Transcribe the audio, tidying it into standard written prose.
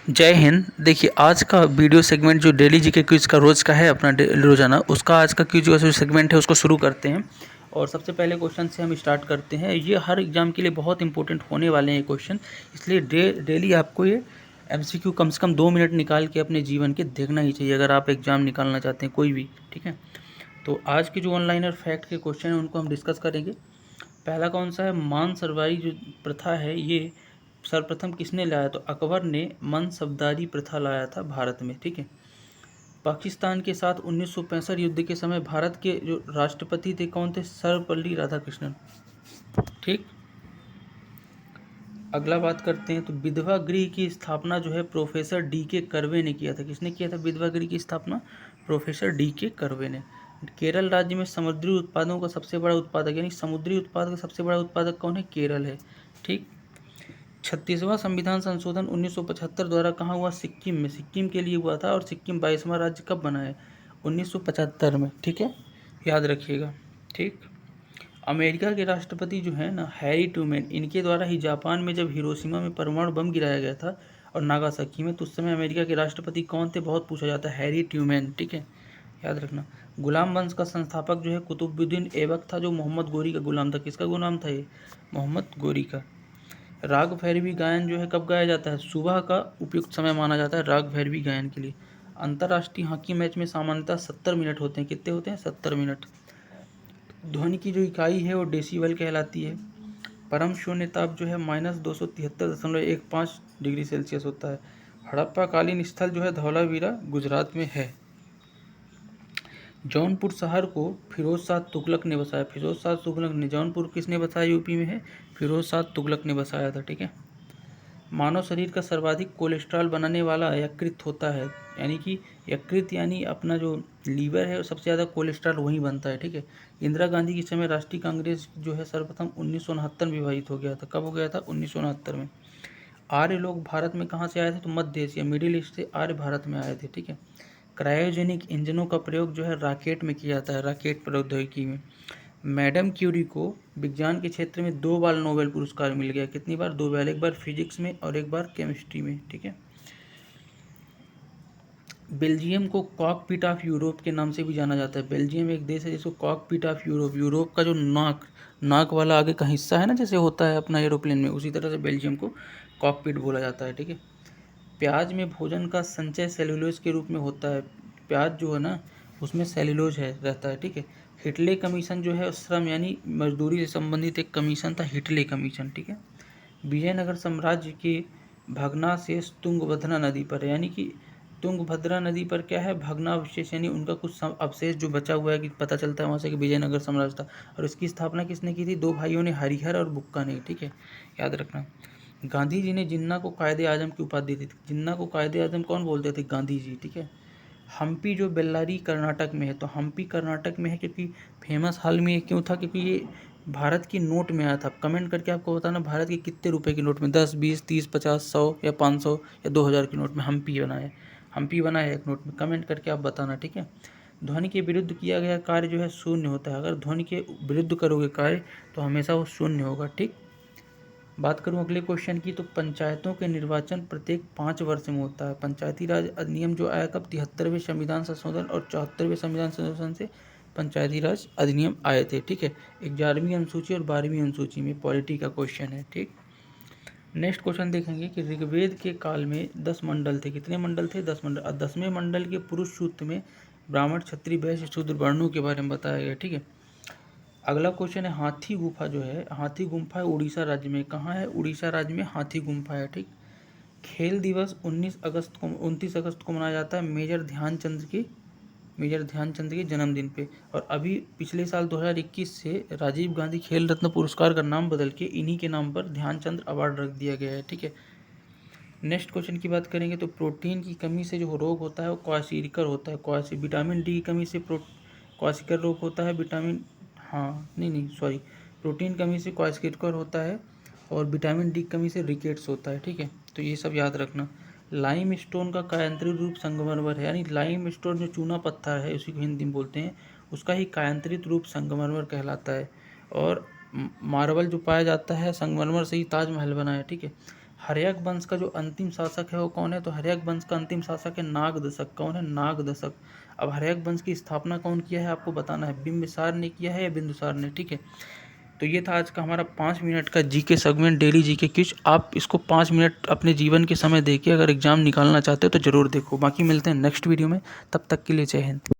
जय हिंद। देखिए, आज का वीडियो सेगमेंट जो डेली जीके क्विज का रोज़ का है अपना रोज़ाना, उसका आज का क्विज जो सेगमेंट है उसको शुरू करते हैं। और सबसे पहले क्वेश्चन से हम स्टार्ट करते हैं। ये हर एग्ज़ाम के लिए बहुत इंपॉर्टेंट होने वाले हैं क्वेश्चन, इसलिए डेली आपको ये एमसीक्यू कम से कम 2 मिनट निकाल के अपने जीवन के देखना ही चाहिए अगर आप एग्ज़ाम निकालना चाहते हैं कोई भी। ठीक है, तो आज के जो ऑनलाइनर फैक्ट के क्वेश्चन हैं उनको हम डिस्कस करेंगे। पहला कौन सा है? मानसवारी जो प्रथा है ये सर्वप्रथम किसने लाया? तो अकबर ने मनसबदारी प्रथा लाया था भारत में। ठीक है, पाकिस्तान के साथ 1965 युद्ध के समय भारत के जो राष्ट्रपति थे कौन थे? सर्वपल्ली राधाकृष्णन। ठीक, अगला बात करते हैं। तो विधवा गृह की स्थापना जो है प्रोफेसर डी के कर्वे ने किया था। किसने किया था विधवा गृह की स्थापना? प्रोफेसर डी के कर्वे ने। केरल राज्य में समुद्री उत्पादों का सबसे बड़ा उत्पादक यानी समुद्री उत्पाद का सबसे बड़ा उत्पादक कौन है? केरल है। ठीक, 36वां संविधान संशोधन 1975 द्वारा कहाँ हुआ? सिक्किम में। सिक्किम के लिए हुआ था और सिक्किम 22वां राज्य कब बना है? 1975 में। ठीक है, याद रखिएगा। ठीक, अमेरिका के राष्ट्रपति जो है ना हैरी ट्रूमैन, इनके द्वारा ही जापान में जब हिरोशिमा में परमाणु बम गिराया गया था और नागासाकी में, तो उस समय अमेरिका के राष्ट्रपति कौन थे? बहुत पूछा जाता है, हैरी ट्रूमैन। ठीक है, याद रखना। गुलाम वंश का संस्थापक जो है कुतुबुद्दीन ऐबक था, जो मोहम्मद गोरी का गुलाम था। किसका गुलाम था ये? मोहम्मद गोरी का। राग भैरवी गायन जो है कब गाया जाता है? सुबह का उपयुक्त समय माना जाता है राग भैरवी गायन के लिए। अंतर्राष्ट्रीय हॉकी मैच में सामान्यतः 70 मिनट होते हैं। कितने होते हैं? 70 मिनट। ध्वनि की जो इकाई है वो डेसीबल कहलाती है। परम शून्य ताप जो है -273.15 डिग्री सेल्सियस होता है। हड़प्पा कालीन स्थल जो है धौलावीरा गुजरात में है। जौनपुर शहर को फिरोज शाह तुगलक ने बसाया। फिरोज शाह तुगलक ने। जौनपुर किसने बसाया? यूपी में है, फिरोज शाह तुगलक ने बसाया था। ठीक है, मानव शरीर का सर्वाधिक कोलेस्ट्रॉल बनाने वाला यकृत होता है, यानी कि यकृत यानी अपना जो लीवर है वो सबसे ज़्यादा कोलेस्ट्रॉल वहीं बनता है। ठीक है, इंदिरा गांधी के समय राष्ट्रीय कांग्रेस जो है सर्वप्रथम 1969 में विभाजित हो गया था। कब हो गया था? 1969 में। आर्य लोग भारत में कहाँ से आए थे? तो मध्य एशिया, मिडिल ईस्ट से आर्य भारत में आए थे। ठीक है, क्रायोजेनिक इंजनों का प्रयोग जो है रॉकेट में किया जाता है, रॉकेट प्रौद्योगिकी में। मैडम क्यूरी को विज्ञान के क्षेत्र में 2 बार नोबेल पुरस्कार मिल गया। कितनी बार? 2 बार, एक बार फिजिक्स में और एक बार केमिस्ट्री में। ठीक है, बेल्जियम को कॉकपिट ऑफ यूरोप के नाम से भी जाना जाता है। बेल्जियम एक देश है जिसको कॉकपिट ऑफ यूरोप, यूरोप का जो नाक वाला आगे का हिस्सा है ना, जैसे होता है अपना एरोप्लेन में, उसी तरह से बेल्जियम को कॉकपिट बोला जाता है। ठीक है, प्याज में भोजन का संचय सेलुलोज के रूप में होता है। प्याज जो है ना उसमें सेलुलोज है रहता है। ठीक है, हिटले कमीशन जो है श्रम यानी मजदूरी से संबंधित एक कमीशन था, हिटले कमीशन। ठीक है, विजयनगर साम्राज्य के भग्नावशेष तुंगभद्रा नदी पर है, यानी कि तुंगभद्रा नदी पर क्या है? भग्नावशेष, यानी उनका कुछ अवशेष जो बचा हुआ है कि पता चलता है वहाँ से कि विजयनगर साम्राज्य था। और इसकी स्थापना किसने की थी? 2 भाइयों ने, हरिहर और बुक्का ने। ठीक है, याद रखना। गांधी जी ने जिन्ना को कायदे आजम की उपाधि दी थी। जिन्ना को कायदे आजम कौन बोलते थे? गांधी जी। ठीक है, हम्पी जो बेल्लारी कर्नाटक में है, तो हम्पी कर्नाटक में है क्योंकि फेमस हाल में ये क्यों था? क्योंकि ये भारत की नोट में आया था। कमेंट करके आपको बताना भारत के कितने रुपए की नोट में, 10, 20, 30, 50, 100 या 500 या 2000 की नोट में हम्पी बना है। हम्पी बना है एक नोट में, कमेंट करके आप बताना। ठीक है, ध्वनि के विरुद्ध किया गया कार्य जो है शून्य होता है। अगर ध्वनि के विरुद्ध करोगे कार्य तो हमेशा वो शून्य होगा। ठीक, बात करूं अगले क्वेश्चन की, तो पंचायतों के निर्वाचन प्रत्येक 5 वर्ष में होता है। पंचायती राज अधिनियम जो आया कब? 73वें संविधान संशोधन और 74वें संविधान संशोधन से पंचायती राज अधिनियम आए थे। ठीक है, 11वीं अनुसूची और 12वीं अनुसूची में पॉलिटी का क्वेश्चन है। ठीक, नेक्स्ट क्वेश्चन देखेंगे कि ऋग्वेद के काल में 10 मंडल थे। कितने मंडल थे? 10 मंडल। और 10वें मंडल के पुरुष सूक्त में ब्राह्मण, क्षत्रिय, वैश्य, शूद्र वर्णों के बारे में बताया गया। ठीक है, अगला क्वेश्चन है हाथी गुफा जो है, हाथी गुम्फा है उड़ीसा राज्य में। कहाँ है? उड़ीसा राज्य में हाथी गुम्फा है। ठीक, खेल दिवस 29 अगस्त को मनाया जाता है मेजर ध्यानचंद के जन्मदिन पे। और अभी पिछले साल 2021 से राजीव गांधी खेल रत्न पुरस्कार का नाम बदल के इन्हीं के नाम पर ध्यानचंद अवार्ड रख दिया गया है। ठीक है, नेक्स्ट क्वेश्चन की बात करेंगे तो प्रोटीन की कमी से जो रोग होता है वो क्वाशिरकर होता है। विटामिन डी की कमी से क्वाशिकर रोग होता है। विटामिन, हाँ नहीं सॉरी, प्रोटीन कमी से क्वाशिरकर होता है और विटामिन डी की कमी से रिकेट्स होता है। ठीक है, तो ये सब याद रखना। लाइम स्टोन का कायांतरित रूप संगमरमर है, यानी लाइम स्टोन जो चूना पत्थर है उसी को हिंदी में बोलते हैं, उसका ही कायांतरित रूप संगमरमर कहलाता है। और मार्बल जो पाया जाता है संगमरमर से ही ताजमहल बना है। ठीक है, हर्यक वंश का जो अंतिम शासक है वो कौन है? तो हर्यक वंश का अंतिम शासक है नागदशक। कौन है? नागदशक। अब हर्यक वंश की स्थापना कौन किया है आपको बताना है, बिंबिसार ने किया है या बिंदुसार ने? ठीक है, तो ये था आज का हमारा 5 मिनट का GK segment, daily GK quiz. आप इसको 5 मिनट अपने जीवन के समय देखिए, अगर एग्जाम निकालना चाहते हो तो ज़रूर देखो। बाकी मिलते हैं नेक्स्ट वीडियो में, तब तक के लिए जय हिंद।